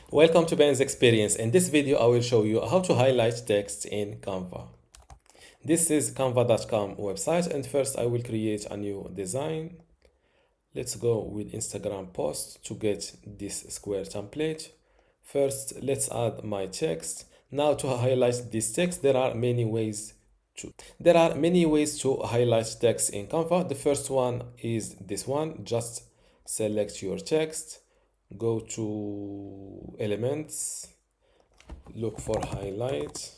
Welcome to Ben's Experience. In this video, I will show you how to highlight text in Canva. This is canva.com website, and first I will create a new design. Let's go with Instagram post to get this square template. First, let's add my text. Now to highlight this text, there are many ways to highlight text in Canva. The first one is this one. Just select your text, go to elements, look for highlight,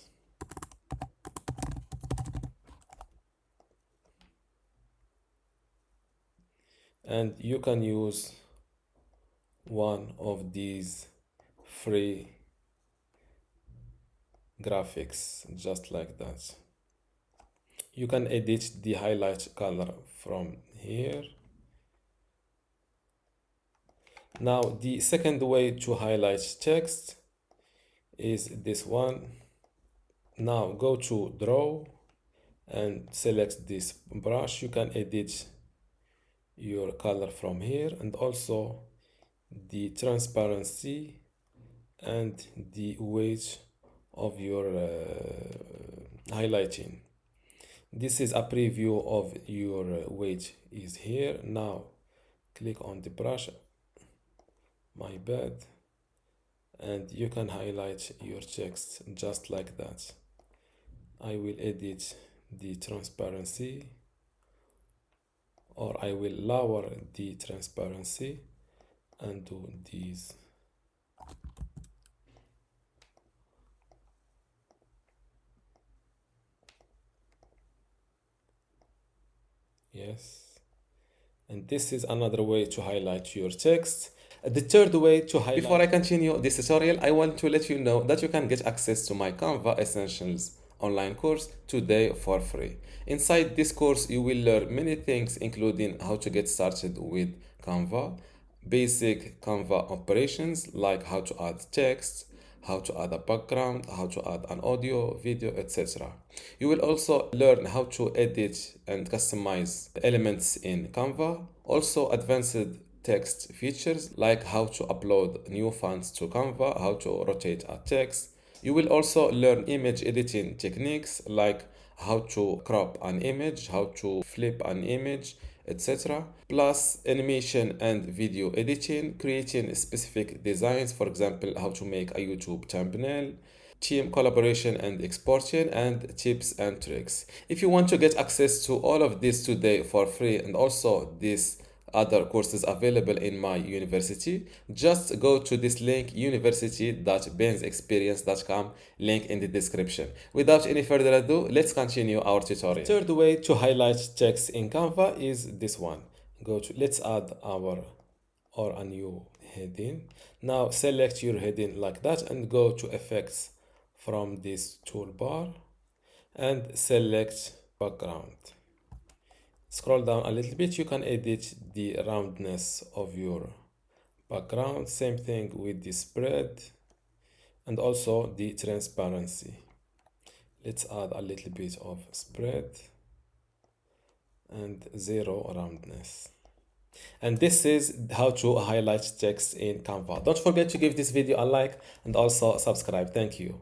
and you can use one of these free graphics just like that. You can edit the highlight color from here. Now the second way to highlight text is this one. Now go to draw and select this brush. You can edit your color from here, and also the transparency and the weight of your highlighting. This is a preview of your weight is here. Now click on the brush, my bad, and you can highlight your text just like that. I will edit the transparency, or I will lower the transparency and do these. Yes. And this is another way to highlight your text. The third way to highlight. Before I continue this tutorial, I want to let you know that you can get access to my Canva Essentials online course today for free. Inside this course, you will learn many things, including how to get started with Canva, basic Canva operations like how to add text, how to add a background, how to add an audio, video, etc. You will also learn how to edit and customize elements in Canva, also advanced text features like how to upload new fonts to Canva, how to rotate a text. You will also learn image editing techniques like how to crop an image, how to flip an image, etc. Plus animation and video editing, creating specific designs, for example, how to make a YouTube thumbnail, team collaboration and exporting, and tips and tricks. If you want to get access to all of this today for free, and also these other courses available in my university, just go to this link, university.bensexperience.com, link in the description. Without any further ado, let's continue our tutorial. Third way to highlight text in Canva is this one. Let's add a new heading. Now select your heading like that and go to effects from this toolbar and select background. Scroll down a little bit, you can edit the roundness of your background. Same thing with the spread and also the transparency. Let's add a little bit of spread and zero roundness. And this is how to highlight text in Canva. Don't forget to give this video a like and also subscribe. Thank you.